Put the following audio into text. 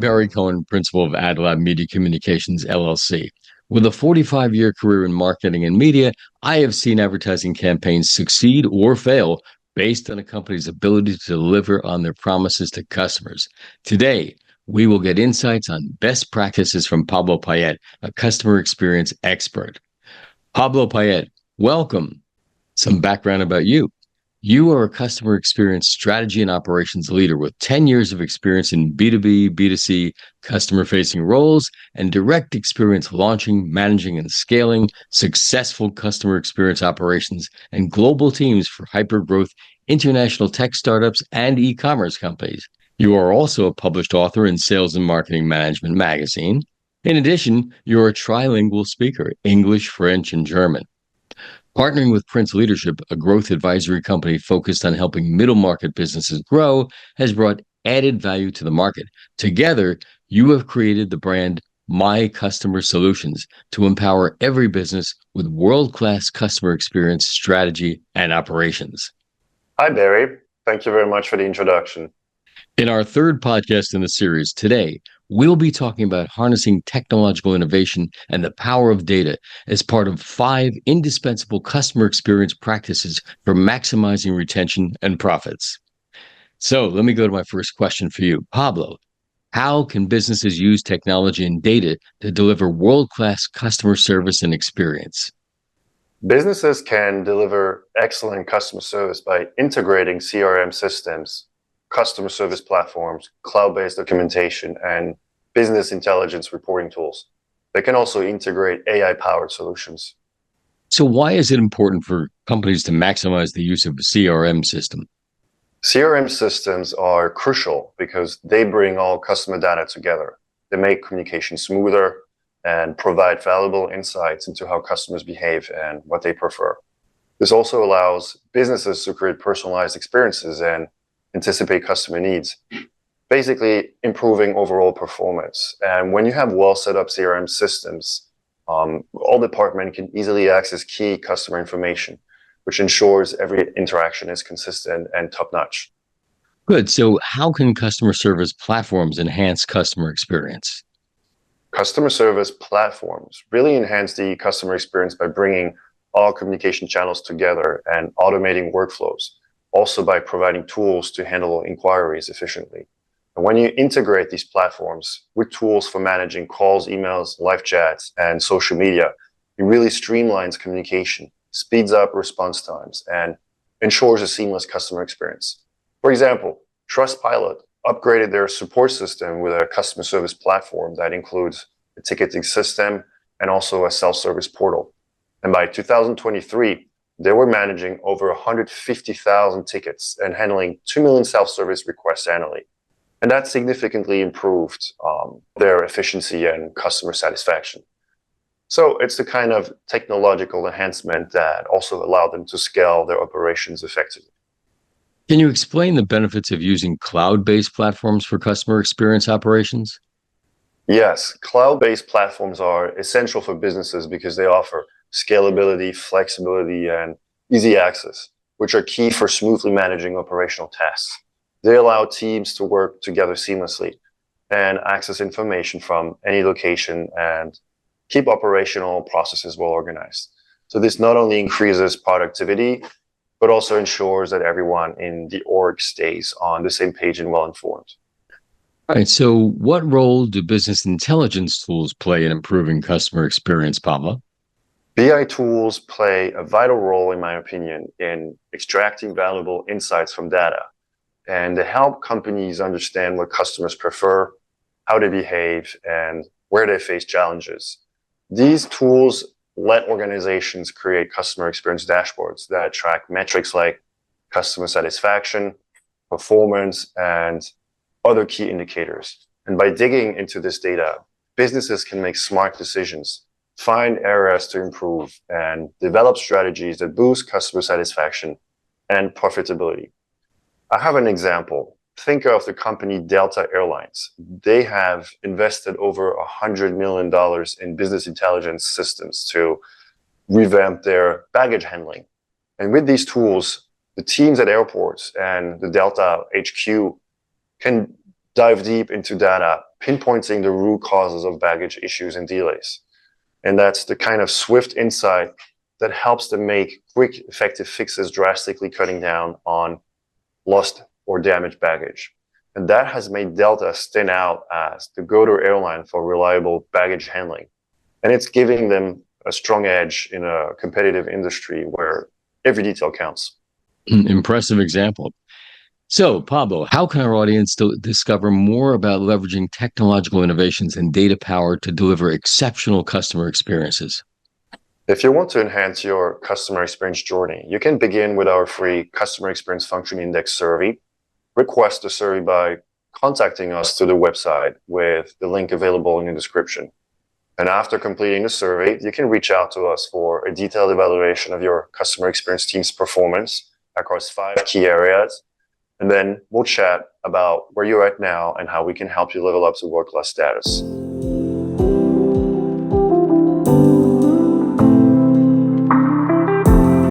Barry Cohen, principal of AdLab Media Communications, LLC. With a 45-year career in marketing and media, I have seen advertising campaigns succeed or fail based on a company's ability to deliver on their promises to customers. Today, we will get insights on best practices from Pablo Payet, a customer experience expert. Pablo Payet, welcome. Some background about you. You are a customer experience strategy and operations leader with 10 years of experience in B2B, B2C, customer-facing roles, and direct experience launching, managing, and scaling successful customer experience operations and global teams for hyper-growth international tech startups and e-commerce companies. You are also a published author in Sales and Marketing Management magazine. In addition, you're a trilingual speaker, English, French, and German. Partnering with Prince Leadership, a growth advisory company focused on helping middle market businesses grow, has brought added value to the market. Together, you have created the brand MyCustomerSolutions to empower every business with world-class customer experience strategy and operations. Hi, Barry. Thank you very much for the introduction. In our third podcast in the series today, we'll be talking about harnessing technological innovation and the power of data as part of 5 indispensable customer experience practices for maximizing retention and profits. So let me go to my first question for you. Pablo, how can businesses use technology and data to deliver world-class customer service and experience? Businesses can deliver excellent customer service by integrating CRM systems, customer service platforms, cloud-based documentation, and business intelligence reporting tools. They can also integrate AI-powered solutions. So why is it important for companies to maximize the use of a CRM system? CRM systems are crucial because they bring all customer data together. They make communication smoother and provide valuable insights into how customers behave and what they prefer. This also allows businesses to create personalized experiences and anticipate customer needs, basically improving overall performance. And when you have well set up CRM systems, all departments can easily access key customer information, which ensures every interaction is consistent and top-notch. Good. So how can customer service platforms enhance customer experience? Customer service platforms really enhance the customer experience by bringing all communication channels together and automating workflows, also by providing tools to handle inquiries efficiently. And when you integrate these platforms with tools for managing calls, emails, live chats, and social media, it really streamlines communication, speeds up response times, and ensures a seamless customer experience. For example, Trustpilot upgraded their support system with a customer service platform that includes a ticketing system and also a self-service portal. And by 2023, they were managing over 150,000 tickets and handling 2 million self-service requests annually. And that significantly improved their efficiency and customer satisfaction. So it's the kind of technological enhancement that also allowed them to scale their operations effectively. Can you explain the benefits of using cloud-based platforms for customer experience operations? Yes, cloud-based platforms are essential for businesses because they offer scalability, flexibility, and easy access, which are key for smoothly managing operational tasks. They allow teams to work together seamlessly and access information from any location and keep operational processes well organized. So this not only increases productivity, but also ensures that everyone in the org stays on the same page and well informed. All right. So what role do business intelligence tools play in improving customer experience, Pablo? BI tools play a vital role, in my opinion, in extracting valuable insights from data. And they help companies understand what customers prefer, how they behave, and where they face challenges. These tools let organizations create customer experience dashboards that track metrics like customer satisfaction, performance, and other key indicators. And by digging into this data, businesses can make smart decisions, find areas to improve, and develop strategies that boost customer satisfaction and profitability. I have an example. Think of the company Delta Airlines. They have invested over $100 million in business intelligence systems to revamp their baggage handling. And with these tools, the teams at airports and the Delta HQ can dive deep into data, pinpointing the root causes of baggage issues and delays. And that's the kind of swift insight that helps them make quick, effective fixes, drastically cutting down on lost or damaged baggage. And that has made Delta stand out as the go-to airline for reliable baggage handling. And it's giving them a strong edge in a competitive industry where every detail counts. Impressive example. So, Pablo, how can our audience discover more about leveraging technological innovations and data power to deliver exceptional customer experiences? If you want to enhance your customer experience journey, you can begin with our free Customer Experience Function Index survey. Request the survey by contacting us through the website with the link available in the description. And after completing the survey, you can reach out to us for a detailed evaluation of your customer experience team's performance across 5 key areas. And then we'll chat about where you're at now and how we can help you level up to world-class status.